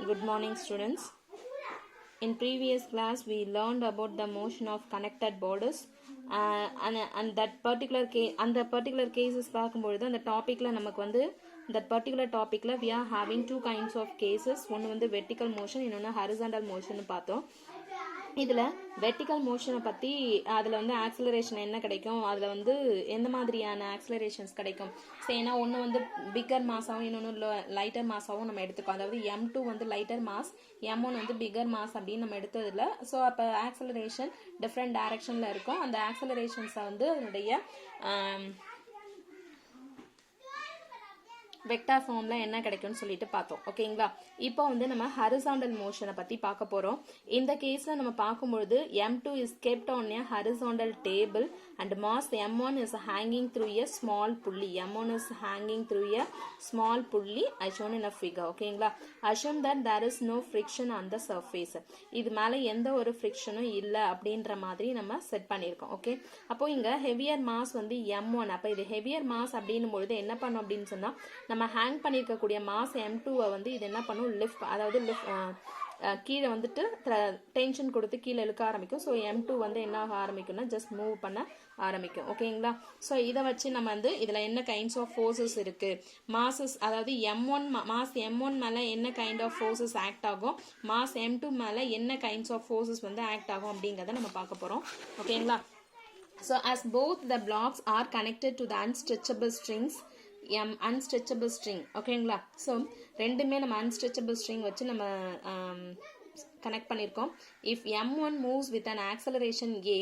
Good morning, students. In previous class, we learned about the motion of connected borders, and that particular case, and the particular cases பார்க்கும்பொழுது அந்த டாபிக்ல நமக்கு வந்து that particular topicல we are having two kinds of cases. ஒன்று வந்து vertical motion, இன்னொன்று horizontal motion பார்த்தோம். இதில் வெர்டிக்கல் மோஷனை பற்றி அதில் வந்து ஆக்சிலரேஷன் என்ன கிடைக்கும், அதில் வந்து எந்த மாதிரியான ஆக்சிலரேஷன்ஸ் கிடைக்கும். ஸோ ஏன்னா ஒன்று வந்து பிக்கர் மாஸாகவும் இன்னொன்று லைட்டர் மாஸாகவும் நம்ம எடுத்துக்கோம். அதாவது M2 வந்து லைட்டர் மாஸ், M1 வந்து பிக்கர் மாஸ் அப்படின்னு நம்ம எடுத்ததில்ல. ஸோ அப்போ ஆக்சிலரேஷன் டிஃப்ரெண்ட் டைரக்ஷனில் இருக்கும். அந்த ஆக்சிலரேஷன்ஸை வந்து அதனுடைய வெக்டார் ஃபார்ம்ல என்ன கிடைக்கும்னு சொல்லிட்டு பார்த்தோம். ஓகேங்களா, இப்போ வந்து நம்ம ஹரிசாண்டல் மோஷனை பத்தி பார்க்க போறோம். இந்த கேஸ்ல நம்ம பார்க்கும்பொழுது M2 is kept on a horizontal table and mass M1 is hanging through a small pulley. M1 is hanging through a small pulley as shown in a figure. ஓகேங்களா, assume that there is no friction on the surface. இது மேல எந்த ஒரு ஃப்ரிக்ஷனும் இல்ல அப்படின்ற மாதிரி நம்ம set பண்ணியிருக்கோம். ஓகே, அப்போ இங்க ஹெவியர் மாஸ் வந்து M1. அப்ப இது ஹெவியர் மாஸ் அப்படின்னும் பொழுது என்ன பண்ணும் அப்படின்னு சொன்னா, நம்ம ஹேங் பண்ணியிருக்கக்கூடிய மாஸ் M2-வை வந்து இது என்ன பண்ணும், லிஃப்ட், அதாவது கீழே வந்துட்டு டென்ஷன் கொடுத்து கீழே இழுக்க ஆரம்பிக்கும். ஸோ M2 வந்து என்ன ஆக ஆரம்பிக்கும்னா ஜஸ்ட் மூவ் பண்ண ஆரம்பிக்கும். ஓகேங்களா, ஸோ இதை வச்சு நம்ம வந்து இதில் என்ன கைண்ட்ஸ் ஆஃப் ஃபோர்ஸஸ் இருக்கு, மாசஸ், அதாவது மாஸ் M1 மேலே என்ன கைண்ட் ஆஃப் ஃபோர்ஸஸ் ஆக்ட் ஆகும், மாஸ் M2 மேலே என்ன கைண்ட்ஸ் ஆஃப் ஃபோர்ஸஸ் வந்து ஆக்ட் ஆகும் அப்படிங்கிறத நம்ம பார்க்க போகிறோம். ஓகேங்களா, so as both the blocks are connected to the unstretchable strings, unstretchable string. ஓகேங்களா, ஸோ ரெண்டுமே நம்ம unstretchable string வச்சு நம்ம கனெக்ட் பண்ணியிருக்கோம். if M1 moves with an acceleration A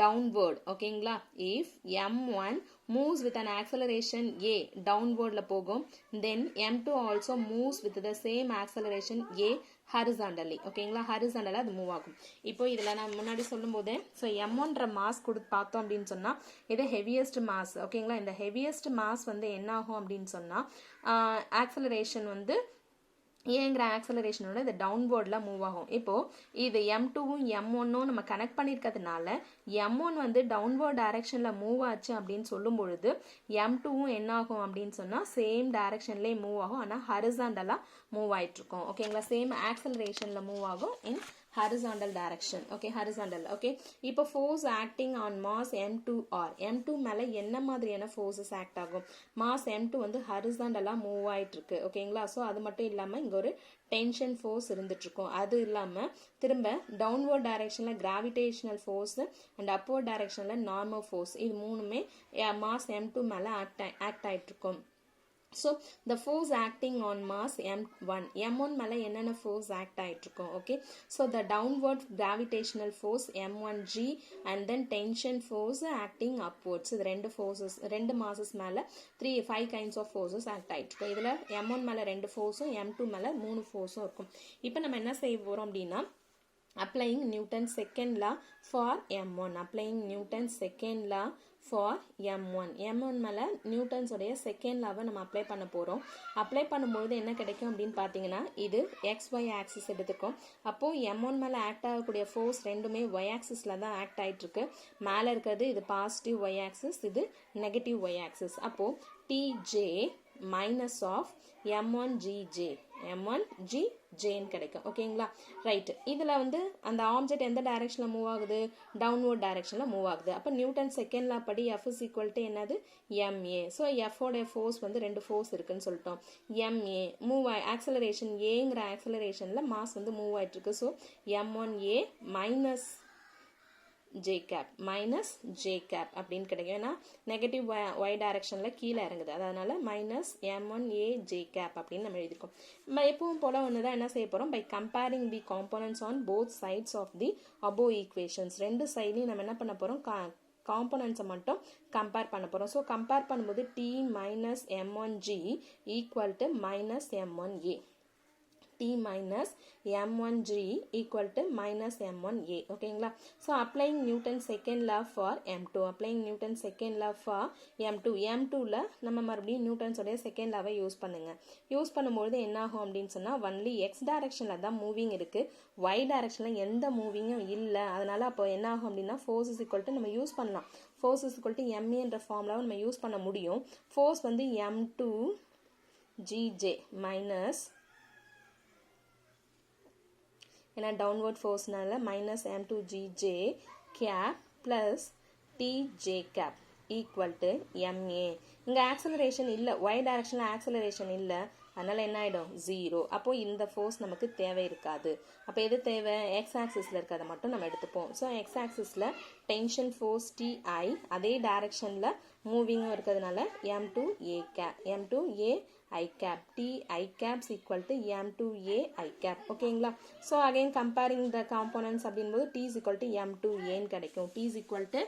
downward, ஓகேங்களா, if M1 moves with an acceleration A downwardல போகும், then M2 also moves with the same acceleration A horizontally. ஓகேங்களா, ஹரிசாண்டலாக அது மூவ் ஆகும். இப்போ இதில் நான் முன்னாடி சொல்லும் போதே ஸோ M1ன்ற மாஸ் கொடுத்து பார்த்தோம் அப்படின்னு சொன்னால் இது ஹெவியஸ்ட் மாஸ். ஓகேங்களா, இந்த ஹெவியஸ்ட் மாஸ் வந்து என்ன ஆகும் அப்படின்னு சொன்னால் ஆக்சலரேஷன் வந்து ஏங்கிற ஆக்சலரேஷனோட இது டவுன்வேர்டில் மூவ் ஆகும். இப்போது இது M2வும் M1ம் நம்ம கனெக்ட் பண்ணியிருக்கிறதுனால M1 வந்து டவுன்வேர்ட் டைரக்ஷனில் மூவ் ஆச்சு அப்படின்னு சொல்லும் பொழுது M2வும் என்ன ஆகும் அப்படின்னு சொன்னால் சேம் டைரக்ஷன்லேயே மூவ் ஆகும், ஆனால் ஹரிசாண்டலாக மூவ் ஆகிட்டு இருக்கும். ஓகேங்களா, சேம் ஆக்சலரேஷனில் மூவ் ஆகும் இன் horizontal direction. okay, horizontal. okay, இப்போ force acting on mass M2 or M2 மேல என்ன மாதிரியான forces act ஆகும், mass M2 வந்து horizontal மூவ் ஆயிட்டு இருக்கு. ஓகேங்களா, ஸோ அது மட்டும் இல்லாம இங்க ஒரு டென்ஷன் ஃபோர்ஸ் இருந்துட்டு இருக்கும். அது இல்லாம திரும்ப டவுன்வர்ட் டைரக்ஷன்ல கிராவிடேஷனல் ஃபோர்ஸ் அண்ட் அப்வர்ட் டைரக்ஷன்ல நார்மல் ஃபோர்ஸ், இது மூணுமே மாஸ் M2 மேல ஆக்ட் ஆயிட்டு இருக்கும். So the force acting on mass M1 மேல என்னென்ன force act ஆயிட்டு இருக்கும். okay, so the downward gravitational force M1G and then tension force acting upwards. இது ரெண்டு forces, ரெண்டு masses மேல 5 kinds of forces act ஆயிட்டு இருக்கும். இதுல M1 மேல ரெண்டு forceம் M2 மேல 3 forceம் இருக்கும். இப்போ நம்ம என்ன செய்ய போறோம் அப்படின்னா applying Newton's second law for M1. applying Newton's second law for M1 மேலே நியூட்டன்ஸ் உடைய செகண்ட் லாவை நம்ம அப்ளை பண்ண போகிறோம். அப்ளை பண்ணும்போது என்ன கிடைக்கும் அப்படின்னு பார்த்தீங்கன்னா இது XY ஆக்சிஸ் எடுத்துக்கும். அப்போது M1 மேலே ஆக்ட் ஆகக்கூடிய ஃபோர்ஸ் ரெண்டுமே Y ஆக்சிஸில் தான் ஆக்ட் ஆகிட்டுருக்கு. மேலே இருக்கிறது இது பாசிட்டிவ் Y ஆக்சிஸ், இது நெகட்டிவ் Y ஆக்சிஸ். அப்போது TJ மைனஸ் ஆஃப் M1Gன்னு கிடைக்கும். ஓகேங்களா, ரைட். இதில் வந்து அந்த ஆப்ஜெக்ட் எந்த டைரக்ஷனில் மூவ் ஆகுது, டவுன்வர்ட் டைரக்ஷனில் மூவ் ஆகுது. அப்போ நியூட்டன் செகண்ட் லா படி F இஸ் ஈக்குவல் டு என்னது, MA. ஸோ F-ஓடைய ஃபோர்ஸ் வந்து ரெண்டு ஃபோர்ஸ் இருக்குன்னு சொல்லிட்டோம். MA மூவ் ஆக்சலரேஷன், ஏங்கிற ஆக்சலரேஷனில் மாஸ் வந்து மூவ் ஆகிட்டு இருக்கு. So M1A minus J cap அப்படின்னு கிடைக்கும். ஏன்னா நெகட்டிவ் Y டைரக்ஷனில் கீழே இறங்குது, அதனால மைனஸ் M1A J cap அப்படின்னு நம்ம எழுதிருக்கோம். நம்ம எப்பவும் போல ஒன்று தான் என்ன செய்ய போகிறோம், by comparing the components on both sides of the above equations. ரெண்டு சைட்லையும் நம்ம என்ன பண்ண போகிறோம், காம்போனன்ட்ஸை மட்டும் கம்பேர் பண்ண போகிறோம். ஸோ கம்பேர் பண்ணும்போது T minus M1G equal to minus M1A. T minus M1G equal to minus M1A. ஓகேங்களா, so applying Newton's second law for M2. applying Newton's second law for M2. M2ல நம்ம மறுபடியும் நியூட்டன்ஸோடைய செகண்ட் லாவை யூஸ் பண்ணுங்க. Use பண்ணும்போது என்ன ஆகும் அப்படின்னு சொன்னால் ஒன்லி X டைரக்ஷனில் தான் மூவிங் இருக்கு, Y டைரக்ஷனில் எந்த மூவிங்கும் இல்லை. அதனால அப்போ என்ன ஆகும் அப்படின்னா ஃபோர்ஸ் இஸ் ஈக்குவல் டு நம்ம யூஸ் பண்ணலாம். Force is equal to MA என்ற ஃபார்முலாவை நம்ம யூஸ் பண்ண முடியும். ஃபோர்ஸ் வந்து M2GJ மைனஸ் ஏன்னா டவுன்வர்ட் ஃபோர்ஸ்னால minus m2gj cap plus tj cap equal to ma. இங்கே ஆக்சலரேஷன் இல்லை, ஒய் டைரக்ஷனில் ஆக்சலரேஷன் இல்லை, அதனால் என்ன ஆகிடும் 0. அப்போது இந்த ஃபோர்ஸ் நமக்கு தேவை இருக்காது. அப்போ எது தேவை, எக்ஸ் ஆக்சிஸில் இருக்கிறத மட்டும் நம்ம எடுத்துப்போம். ஸோ எக்ஸ் ஆக்சிஸில் டென்ஷன் ஃபோர்ஸ் ti, அதே டைரக்ஷனில் மூவிங்கும் இருக்கிறதுனால m2a cap, m2a I cap, T I caps equal to M2A I cap. ஓகேங்களா? So again comparing the components அப்படின்போது T is equal to M2A கிடைக்கும். T is equal to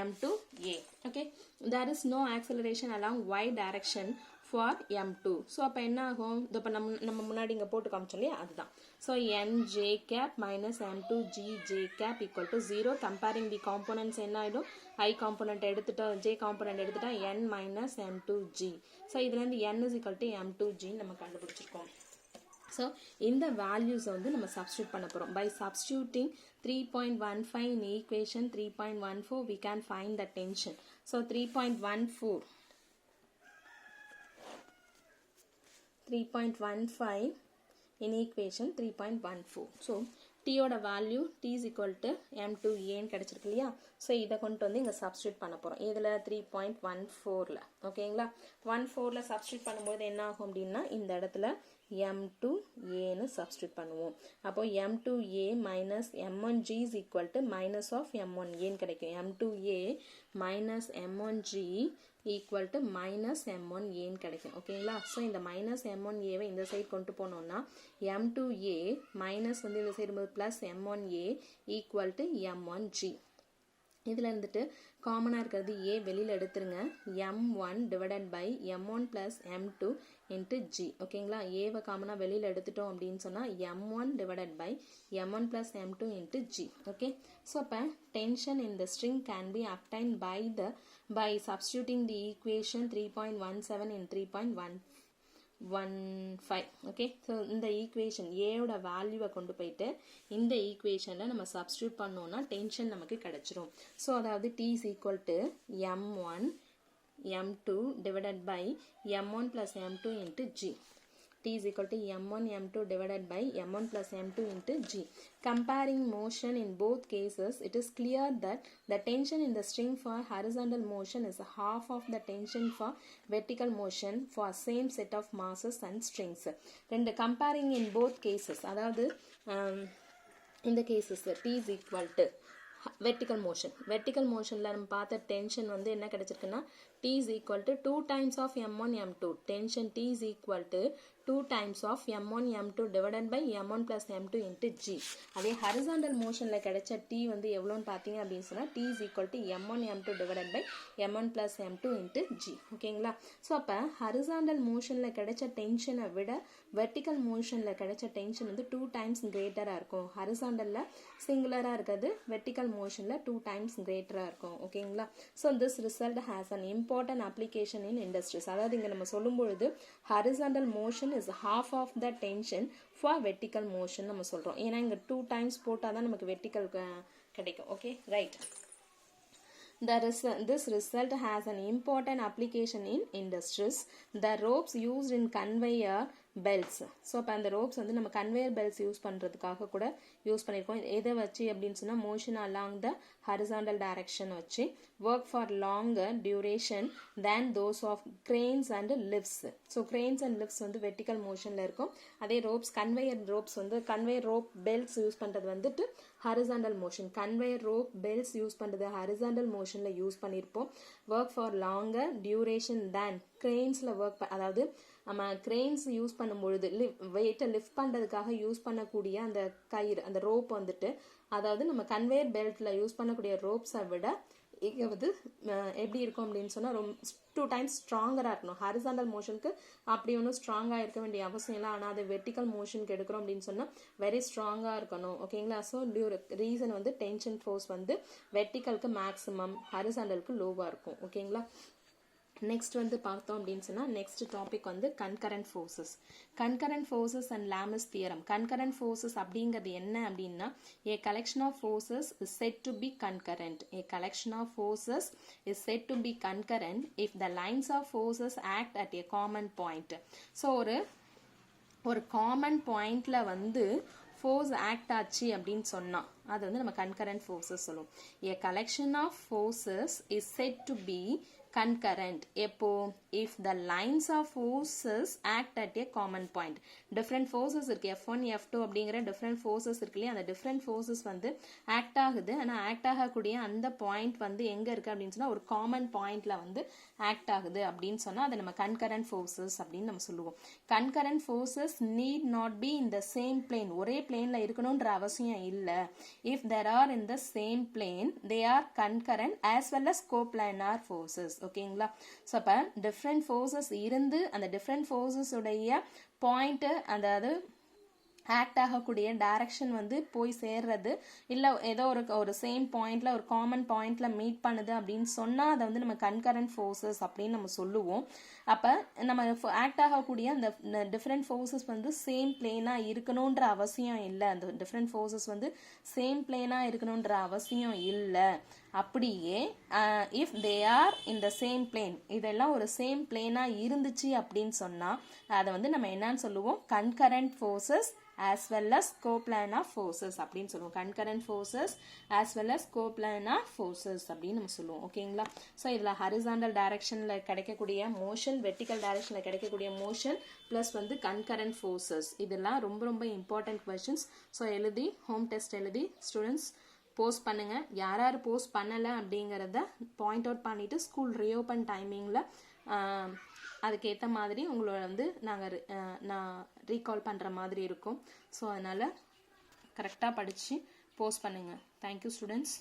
M2A. Okay. There is no acceleration along Y direction for M2. So அப்போ என்ன ஆகும், இப்போ நம்ம முன்னாடி இங்கே போட்டு காமிச்சோம் இல்லையா, அதுதான். So NJ cap minus M2GJ cap equal to 0. Comparing the components என்ன ஆகிடும், I component எடுத்துட்டோம், J component எடுத்துட்டா N minus M2G. So இதுலேருந்து N is equal to M2G நம்ம கண்டுபிடிச்சிருக்கோம். So இந்த values வந்து நம்ம substitute பண்ண போகிறோம். By substituting 3.15 in equation 3.14 we can find the tension. So 3.15 in equation 3.14. So T ஓட value T is equal to M2A கிடைச்சிருக்கு இல்லையா. ஸோ இதை கொண்டு வந்து இங்கே சப்ஸ்டியூட் பண்ண போகிறோம். இதில் 3.14ல் ஓகேங்களா. 14ல் சப்ஸ்டியூட் பண்ணும்போது என்ன ஆகும் அப்படின்னா, இந்த இடத்துல M2Aன்னு சப்ஸ்டியூட் பண்ணுவோம். அப்போ M2A minus M1G is equal to minus of M1Aன்னு கிடைக்கும். M2A minus M1G equal to minus M1Aன்னு கிடைக்கும். ஓகேங்களா. ஸோ இந்த மைனஸ் M1Aவை இந்த சைடு கொண்டு போனோம்னா M2A மைனஸ் வந்து இந்த சைடு போது plus M1A equal to M1G. இதில் இருந்துட்டு காமனாக இருக்கிறது A வெளியில் எடுத்துருங்க. M1 divided by M1 plus M2 into G. ஓகேங்களா. ஏவை காமனாக வெளியில் எடுத்துட்டோம் அப்படின்னு சொன்னால் M1 divided by M1 plus M2 into G. Okay. So அப்போ tension in the string can be obtain by substituting the equation 3.17 in 3.15. Okay. So இந்த equation ஏயோட வேல்யூவை கொண்டு போயிட்டு இந்த ஈக்குவேஷனில் நம்ம சப்ஸ்டியூட் பண்ணோம்னா டென்ஷன் நமக்கு கிடைச்சிரும். ஸோ அதாவது T is equal to M1 M2 divided by M1 plus M2 into G. T is equal to M1 M2 divided by M1 plus M2 into G. Comparing motion in both cases, it is clear that the tension in the string for horizontal motion is half of the tension for vertical motion for same set of masses and strings. ரெண்டு comparing in both cases, அதாவது இந்த cases T is equal to vertical motion. vertical motionல நம்ம பார்த்த tension வந்து என்ன கிடைச்சிருக்குன்னா T is equal to 2 times of M1 M2. tension T is equal to 2 times of M1 M2 divided by M1 plus M2 into G. அதே horizontal motionல கிடைச்ச T வந்து எவ்வளோன்னு பார்த்தீங்க அப்படின்னு சொன்னால் T is equal to M1 M2 divided by M1 plus M2 into G. ஓகேங்களா. So அப்போ horizontal motionல கிடைச்ச டென்ஷனை விட vertical motionல கிடைச்ச டென்ஷன் வந்து 2 times greaterஆக இருக்கும். horizontalல சிங்குலராக இருக்கிறது, vertical motionல 2 times greaterஆக இருக்கும். ஓகேங்களா. So this result has an important application in industries. அதாவது இங்கே நம்ம சொல்லும் பொழுது horizontal motion is half of the tension for vertical motion நம்ம சொல்கிறோம். ஏன்னா இங்கே 2 times போட்டால் தான் நமக்கு vertical கிடைக்கும். Okay, right. This result has an important application in industries. The ropes used in conveyor belts. So இப்போ அந்த ரோப்ஸ் வந்து நம்ம கன்வேயர் பெல்ட்ஸ் யூஸ் பண்ணுறதுக்காக கூட யூஸ் பண்ணியிருக்கோம். எதை வச்சு அப்படின்னு சொன்னால் motion along the horizontal direction வச்சு work for longer duration than those of cranes and lifts. So cranes and lifts வந்து வெர்டிக்கல் மோஷனில் இருக்கும். அதே ரோப்ஸ் கன்வேயர் ரோப்ஸ் வந்து கன்வேயர் ரோப் பெல்ட்ஸ் யூஸ் பண்ணுறது வந்துட்டு horizontal motion. Conveyor rope belts use பண்ணுறது horizontal மோஷனில் யூஸ் பண்ணியிருப்போம். Work for longer duration than கிரெயின்ஸில் ஒர்க் அதாவது நம்ம கிரெயின்ஸ் யூஸ் பண்ணும்பொழுது வெயிட்டை லிஃப்ட் பண்ணுறதுக்காக யூஸ் பண்ணக்கூடிய அந்த கயிறு அந்த ரோப் வந்துட்டு அதாவது நம்ம கன்வேயர் பெல்ட்டில் யூஸ் பண்ணக்கூடிய ரோப்ஸை விட இங்கே வந்து எப்படி இருக்கும் அப்படின்னு சொன்னால் ரொம்ப 2 times ஸ்ட்ராங்கராக இருக்கணும். ஹரிசாண்டல் மோஷனுக்கு அப்படி ஒன்றும் ஸ்ட்ராங்காக இருக்க வேண்டிய அவசியம் இல்லை. ஆனால் அது வெர்டிக்கல் மோஷனுக்கு எடுக்கிறோம் அப்படின்னு சொன்னால் வெரி ஸ்ட்ராங்காக இருக்கணும். ஓகேங்களா. ஸோ ரீசன் வந்து டென்ஷன் ஃபோர்ஸ் வந்து வெர்டிக்கலுக்கு மேக்ஸிமம், ஹரிசாண்டலுக்கு லோவாக இருக்கும். ஓகேங்களா. நெக்ஸ்ட் வந்து பார்த்தோம் அப்படின்னு சொன்னால் நெக்ஸ்ட் டாபிக் வந்து concurrent forces. Concurrent forces and Lami's theorem. Concurrent forces அப்படிங்கிறது என்ன அப்படின்னா a collection of forces is said to be concurrent. A collection of forces is said to be concurrent if the lines of forces act at a common point. So ஒரு common பாயிண்ட்ல வந்து force act ஆச்சு அப்படின்னு சொன்னா அது வந்து நம்ம concurrent forces சொல்லுவோம். A collection of forces is said to be concurrent எப்போ if the lines of forces act at a common point. different forces இருக்கு F1 F2 அப்படிங்கிற different forces இருக்கு இல்லையா, அந்த different forces வந்து ஆக்ட் ஆகுது. ஆனால் ஆக்ட் ஆகக்கூடிய அந்த பாயிண்ட் வந்து எங்க இருக்கு அப்படின்னு சொன்னா ஒரு காமன் பாயிண்ட்ல வந்து ஆக்ட் ஆகுது அப்படின்னு சொன்னா அதை நம்ம கன்கரண்ட் ஃபோர்ஸஸ் அப்படின்னு நம்ம சொல்லுவோம். Concurrent forces need not be in the same plane, ஒரே பிளேன்ல இருக்கணும்ன்ற அவசியம் இல்லை. if there are in the same plane they are concurrent as well as coplanar forces. ஓகேங்களா? ஸோ அப்போ டிஃப்ரெண்ட் ஃபோர்ஸஸ் இருந்து அந்த டிஃப்ரெண்ட் ஃபோர்ஸஸ் உடைய பாயிண்ட் அதாவது ஆக்ட் ஆகக்கூடிய டைரக்ஷன் வந்து போய் சேர்றது இல்லை ஏதோ ஒரு சேம் பாயிண்ட்ல ஒரு காமன் பாயிண்ட்ல மீட் பண்ணுது அப்படின்னு சொன்னால் அதை வந்து நம்ம கன்கரண்ட் ஃபோர்ஸஸ் அப்படின்னு நம்ம சொல்லுவோம். அப்போ நம்ம ஆக்ட் ஆகக்கூடிய அந்த டிஃப்ரெண்ட் ஃபோர்ஸஸ் வந்து சேம் பிளேனாக இருக்கணுன்ற அவசியம் இல்லை. அந்த டிஃப்ரெண்ட் ஃபோர்ஸஸ் வந்து சேம் பிளேனாக இருக்கணுன்ற அவசியம் இல்லை. அப்படியே if they are in the same plane, இதெல்லாம் ஒரு சேம் பிளேனாக இருந்துச்சு அப்படின்னு சொன்னால் அதை வந்து நம்ம என்னன்னு சொல்லுவோம், concurrent forces as well as coplanar forces அப்படின்னு சொல்லுவோம். concurrent forces as well as coplanar forces அப்படின்னு நம்ம சொல்லுவோம். ஓகேங்களா? ஸோ இதில் ஹரிசாண்டல் டைரக்ஷனில் கிடைக்கக்கூடிய மோஷன், வெர்டிக்கல் டைரக்ஷனில் கிடைக்கக்கூடிய மோஷன் ப்ளஸ் வந்து concurrent forces இதெல்லாம் ரொம்ப ரொம்ப இம்பார்ட்டன்ட் கொஸ்டின்ஸ். ஸோ எழுதி ஹோம் டெஸ்ட் எழுதி ஸ்டூடெண்ட்ஸ் போஸ்ட் பண்ணுங்க. யார் யார் போஸ்ட் பண்ணலை அப்படிங்கிறத பாயிண்ட் அவுட் பண்ணிட்டு ஸ்கூல் ரீஓப்பன் டைமிங்கில் அதுக்கேற்ற மாதிரி உங்களோட வந்து நான் ரீகால் பண்ணுற மாதிரி இருக்கும். ஸோ அதனால் கரெக்டாக படித்து போஸ்ட் பண்ணுங்கள். Thank you students.